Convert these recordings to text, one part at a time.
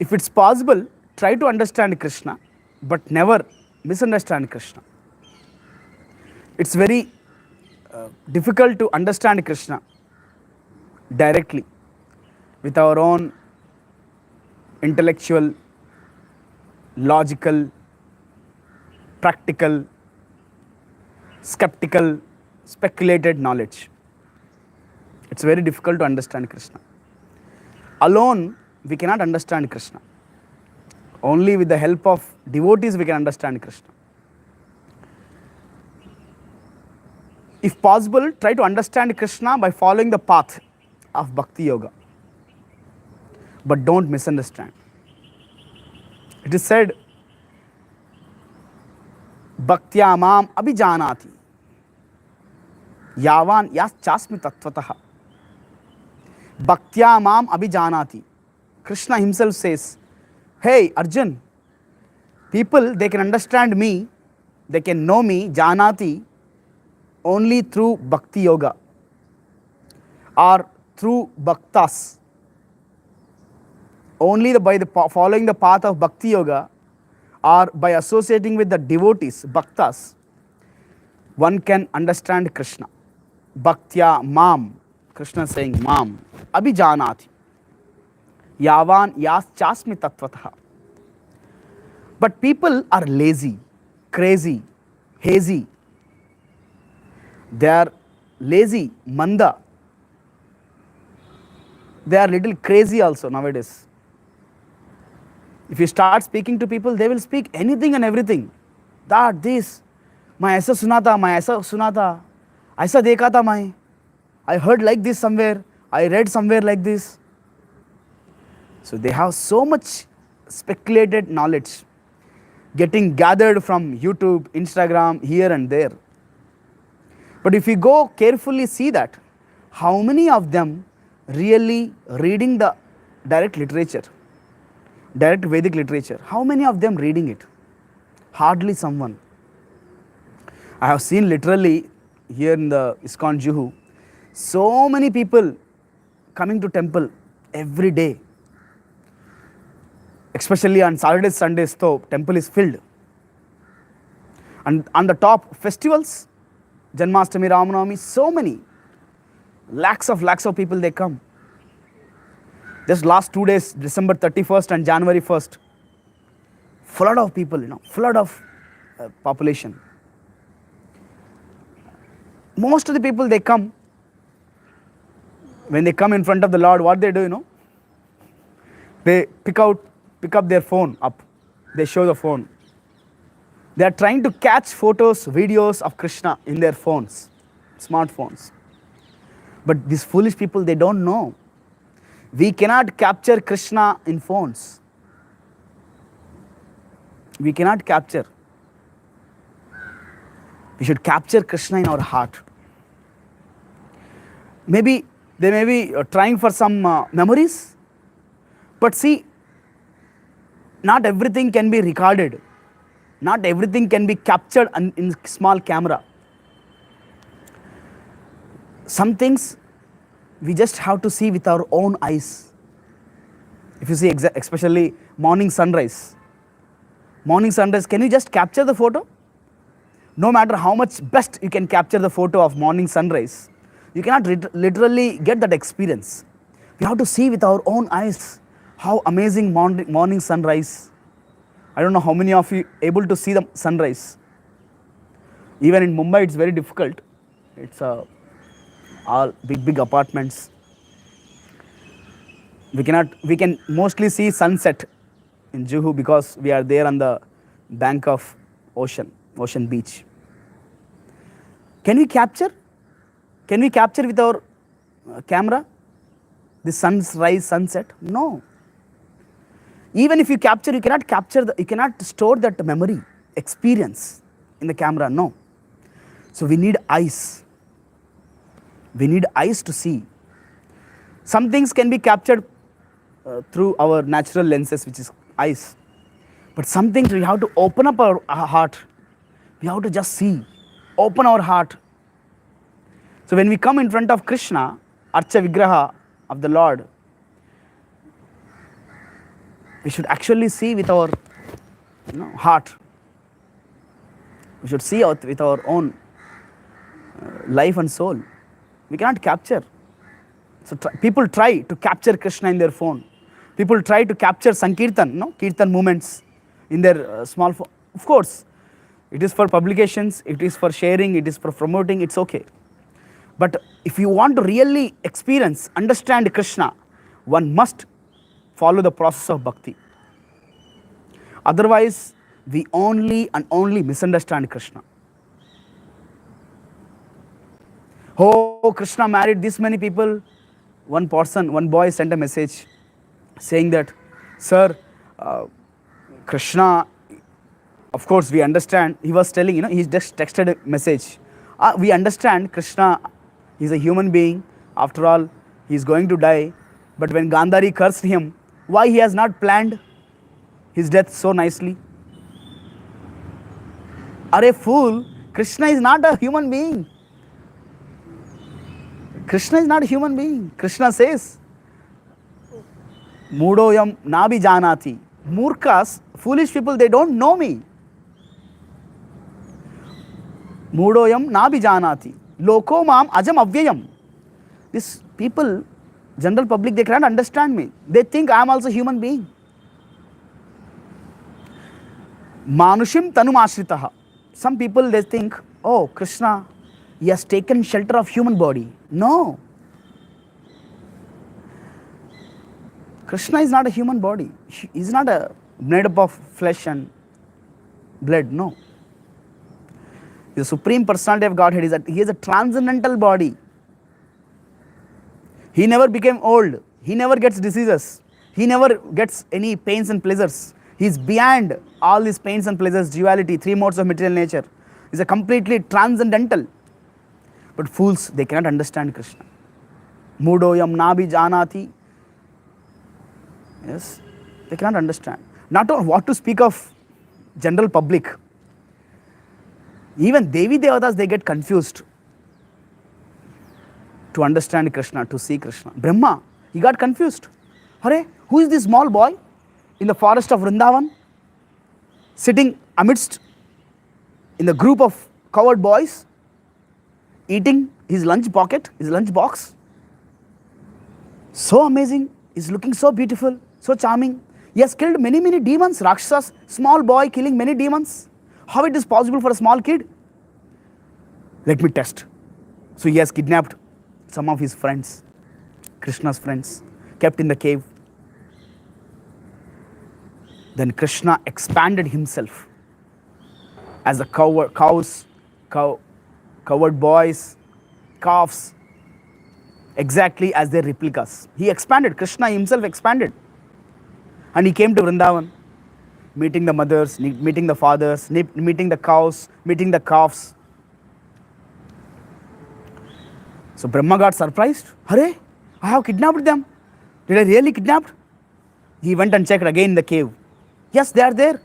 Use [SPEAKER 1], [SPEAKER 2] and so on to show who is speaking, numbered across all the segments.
[SPEAKER 1] If it's possible, try to understand Krishna, but never misunderstand Krishna. It's very difficult to understand Krishna directly with our own intellectual, logical, practical, skeptical, speculated knowledge. It's very difficult to understand Krishna. Alone, we cannot understand Krishna. Only with the help of devotees we can understand Krishna. If possible, try to understand Krishna by following the path of Bhakti Yoga. But don't misunderstand. It is said, Bhaktya mam abhijanati yavan chasmi tattvataha. Bhaktya mam abhijanati. Krishna himself says, hey Arjun, people, they can understand me, they can know me, janati, only through Bhakti Yoga or through Bhaktas. Only by following the path of Bhakti Yoga or by associating with the devotees, Bhaktas, one can understand Krishna. Bhaktya mam, Krishna is saying mam, abhijanati, yavan chasmi tattvataha. But people are lazy, crazy, hazy. They are lazy, manda. They are little crazy also nowadays. If you start speaking to people, they will speak anything and everything. That, this, मैं ऐसा सुना था, मैं ऐसा सुना था, ऐसा देखा था मैं, I heard like this somewhere, I read somewhere like this. So they have so much speculated knowledge getting gathered from YouTube, Instagram, here and there. But if you go carefully see that, how many of them really reading the direct literature, direct Vedic literature? How many of them reading it? Hardly someone. I have seen literally here in the ISKCON Juhu, so many people coming to temple every day. Especially on Saturdays, Sundays, though, temple is filled. And on the top, festivals, Janmashtami, Ramanavami, so many. Lakhs of people, they come. Just last 2 days, December 31st and January 1st, flood of people, flood of population. Most of the people, they come. When they come in front of the Lord, what they do, they pick up their phone up. They show the phone. They are trying to catch photos, videos of Krishna in their phones, smartphones. But these foolish people, they don't know. We cannot capture Krishna in phones. We cannot capture. We should capture Krishna in our heart. Maybe they may be trying for some memories. But see, not everything can be recorded. Not everything can be captured in small camera. Some things we just have to see with our own eyes. If you see especially morning sunrise. Morning sunrise, can you just capture the photo? No matter how much best you can capture the photo of morning sunrise, you cannot literally get that experience. We have to see with our own eyes how amazing morning sunrise. I don't know how many of you able to see the sunrise. Even in Mumbai, it's very difficult. It's all big apartments. We can mostly see sunset in Juhu because we are there on the bank of ocean beach. Can we capture? Can we capture with our camera the sunrise, sunset? No. Even if you capture, you cannot store that memory, experience in the camera. No. So we need eyes. We need eyes to see. Some things can be captured through our natural lenses, which is eyes. But some things we have to open up our heart. We have to just see, open our heart. So when we come in front of Krishna, Archa Vigraha of the Lord, We should actually see with our heart. We should see out with our own life and soul. We cannot capture. So people try to capture Krishna in their phone. People try to capture Sankirtan, Kirtan movements in their small phone. Of course, it is for publications, it is for sharing, it is for promoting, it's okay. But if you want to really experience, understand Krishna, one must follow the process of bhakti. Otherwise, we only and only misunderstand Krishna. Oh, Krishna married this many people. One boy sent a message saying that, sir, Krishna, of course we understand. He was telling, he just texted a message. We understand Krishna is a human being. After all, he is going to die. But when Gandhari cursed him, why he has not planned his death so nicely? Are fool, Krishna is not a human being. Krishna is not a human being. Krishna says, Mudoyam nabi janati. Murkas, foolish people, they don't know me. Mudoyam nabi janati. Loko mam ajam avyayam. These people, general public, they cannot understand me. They think I am also a human being. Manushim tanum ashritaha. Some people, they think, oh, Krishna, he has taken shelter of human body. No. Krishna is not a human body. He is not made up of flesh and blood. No. The Supreme Personality of Godhead is that he is a transcendental body. He never became old. He never gets diseases. He never gets any pains and pleasures. He is beyond all these pains and pleasures, duality, three modes of material nature. He is a completely transcendental. But fools, they cannot understand Krishna. Mudoyam nabi janati. Yes, they cannot understand. Not what to speak of general public. Even Devi Devatas, they get confused to understand Krishna, to see Krishna. Brahma, he got confused. Hare, who is this small boy in the forest of Vrindavan, sitting amidst in the group of coward boys, eating his lunch box? So amazing, he's looking so beautiful, so charming. He has killed many, many demons, Rakshasas, small boy killing many demons. How it is possible for a small kid? Let me test. So he has kidnapped some of his friends, Krishna's friends, kept in the cave. Then Krishna expanded himself as the covered boys, calves, exactly as their replicas. He expanded, Krishna himself expanded. And he came to Vrindavan, meeting the mothers, meeting the fathers, meeting the cows, meeting the calves. So Brahma got surprised. Hare, I have kidnapped them. Did I really kidnap? He went and checked again in the cave. Yes, they are there.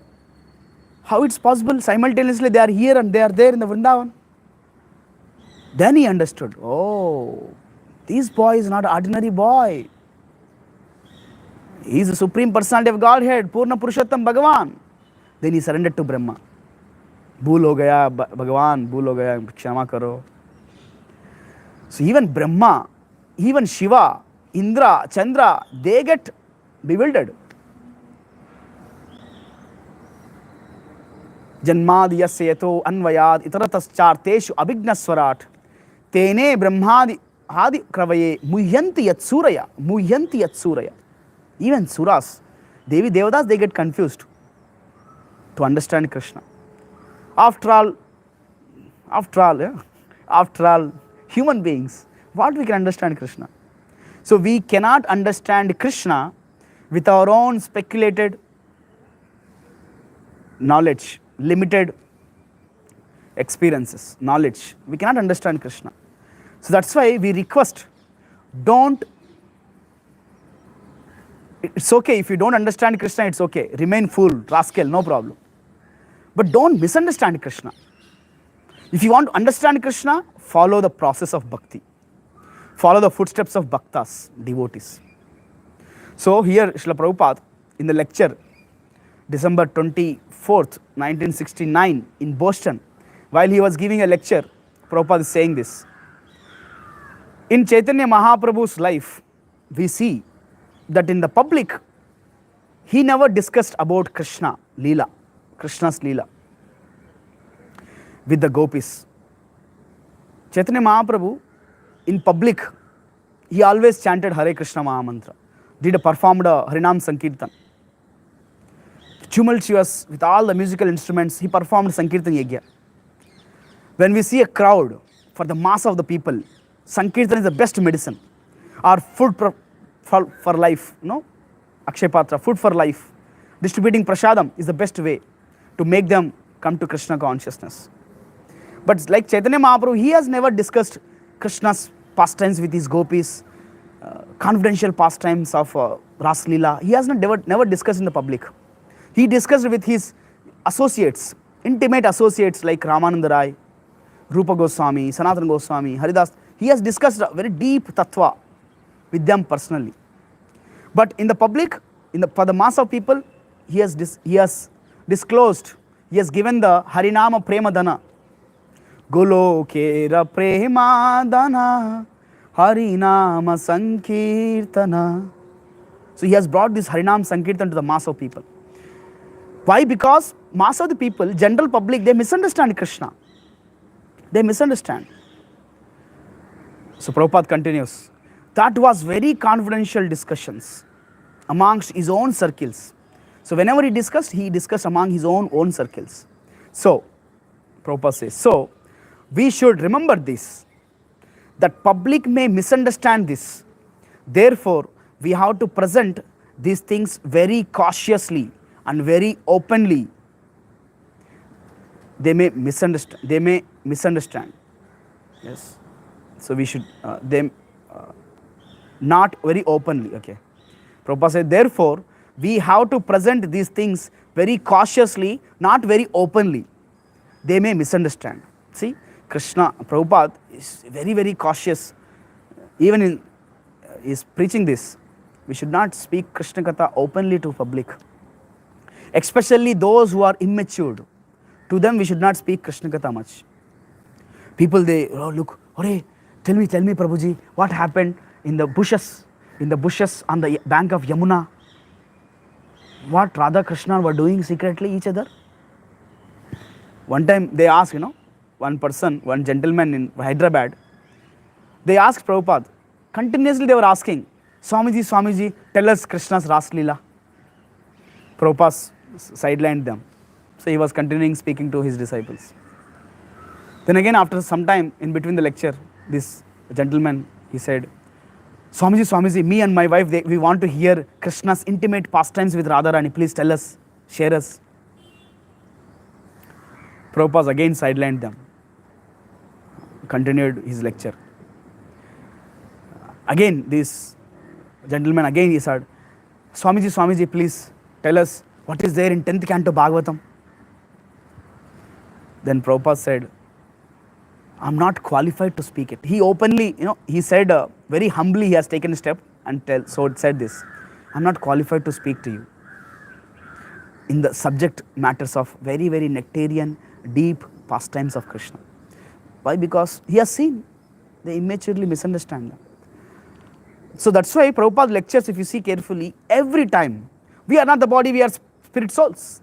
[SPEAKER 1] How it's possible? Simultaneously they are here and they are there in the Vrindavan. Then he understood, oh, this boy is not an ordinary boy. He is the Supreme Personality of Godhead, Purna Purushottam Bhagavan. Then he surrendered to Brahma. Bhool ho gaya, Bhagavan, bhool ho gaya, kshama karo. So even Brahma, even Shiva, Indra, Chandra, they get bewildered. Janmad yasyeto anvayad itaratascharteshu abhignaswarat tene brahmadi adi kravaye muhyanti yatsuraya. Even suras, Devi Devatas, they get confused to understand Krishna. After all, human beings, what we can understand Krishna? So we cannot understand Krishna with our own speculated knowledge, limited experiences, knowledge. We cannot understand Krishna. So that's why we request, it's okay if you don't understand Krishna, it's okay. Remain fool, rascal, no problem. But don't misunderstand Krishna. If you want to understand Krishna, follow the process of bhakti. Follow the footsteps of bhaktas, devotees. So here Srila Prabhupada, in the lecture, December 24th, 1969 in Boston, while he was giving a lecture, Prabhupada is saying this. In Chaitanya Mahaprabhu's life, we see that in the public, he never discussed about Krishna, Leela, Krishna's Leela with the gopis. Chaitanya Mahaprabhu, in public, he always chanted Hare Krishna Mahamantra, performed a Harinam Sankirtan. Tumultuous with all the musical instruments, he performed Sankirtan Yagya. When we see a crowd, for the mass of the people, Sankirtan is the best medicine. Or food for life, Akshay Patra, food for life. Distributing prasadam is the best way to make them come to Krishna consciousness. But like Chaitanya Mahaprabhu, he has never discussed Krishna's pastimes with his gopis, confidential pastimes of Ras Leela. He has never discussed in the public. He discussed with his associates, intimate associates like Ramananda Rai, Rupa Goswami, Sanatana Goswami, Haridas. He has discussed a very deep tattva with them personally. But in the public, for the mass of people, he has disclosed, he has given the Harinama Premadana. Golokera Premadana, Harinama Sankirtana. So he has brought this Harinam Sankirtan to the mass of people. Why? Because mass of the people, general public, they misunderstand Krishna. They misunderstand. So Prabhupada continues. That was very confidential discussions amongst his own circles. So whenever he discussed among his own circles. So, Prabhupada says, so we should remember this, that public may misunderstand this. Therefore, we have to present these things very cautiously and very openly. They may misunderstand. Yes. So we should, not very openly, okay. Prabhupada said, therefore, we have to present these things very cautiously, not very openly. They may misunderstand. See, Krishna, Prabhupada is very, very cautious. Even in is preaching this, we should not speak Krishna Katha openly to public. Especially those who are immature. To them, we should not speak Krishna Katha much. People, they, look, hurry, tell me, Prabhuji, what happened in the bushes on the bank of Yamuna? What Radha Krishna were doing secretly each other? One time they asked, one gentleman in Hyderabad, they asked Prabhupada, continuously they were asking, Swamiji, tell us Krishna's Ras Leela. Prabhupada sidelined them. So he was continuing speaking to his disciples. Then again, after some time in between the lecture, this gentleman, he said, Swamiji, me and my wife, we want to hear Krishna's intimate pastimes with Radharani. Please tell us, share us. Prabhupada again sidelined them, continued his lecture. Again, this gentleman, he said, Swamiji, please tell us what is there in 10th canto Bhagavatam. Then Prabhupada said, I'm not qualified to speak it. He openly, he said very humbly, he has taken a step and said this, I'm not qualified to speak to you in the subject matters of very, very nectarian, deep pastimes of Krishna. Why? Because he has seen, they immaturely misunderstand them. So that's why Prabhupada lectures, if you see carefully, every time, we are not the body, we are spirit souls.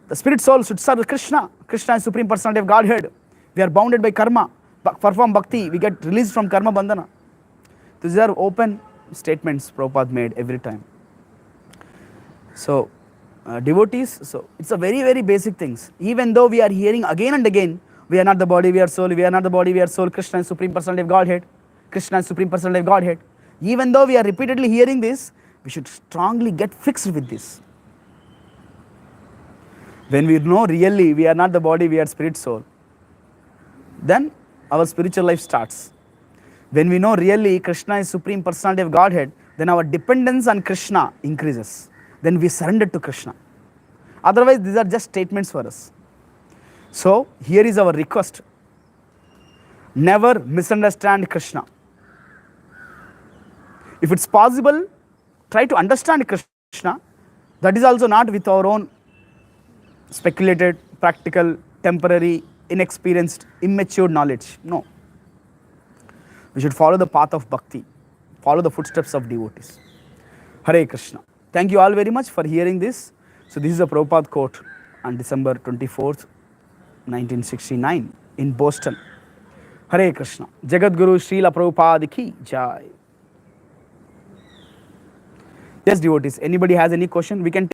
[SPEAKER 1] The spirit soul should serve Krishna. Krishna is Supreme Personality of Godhead. We are bounded by karma. Perform bhakti, we get released from karma bandhana. These are open statements Prabhupada made every time. So, devotees, so it's a very, very basic things. Even though we are hearing again and again, we are not the body, we are soul, we are not the body, we are soul, Krishna is Supreme Personality of Godhead, Krishna is Supreme Personality of Godhead. Even though we are repeatedly hearing this, we should strongly get fixed with this. When we know really we are not the body, we are spirit soul, then our spiritual life starts. When we know really Krishna is Supreme Personality of Godhead, then our dependence on Krishna increases. Then we surrender to Krishna. Otherwise, these are just statements for us. So, here is our request. Never misunderstand Krishna. If it's possible, try to understand Krishna, That is also not with our own speculated, practical, temporary, inexperienced, immature knowledge. No. We should follow the path of bhakti, follow the footsteps of devotees. Hare Krishna. Thank you all very much for hearing this. So, this is a Prabhupada quote on December 24th, 1969 in Boston. Hare Krishna. Jagat Guru Srila Prabhupada ki jai. Yes, devotees. Anybody has any question? We can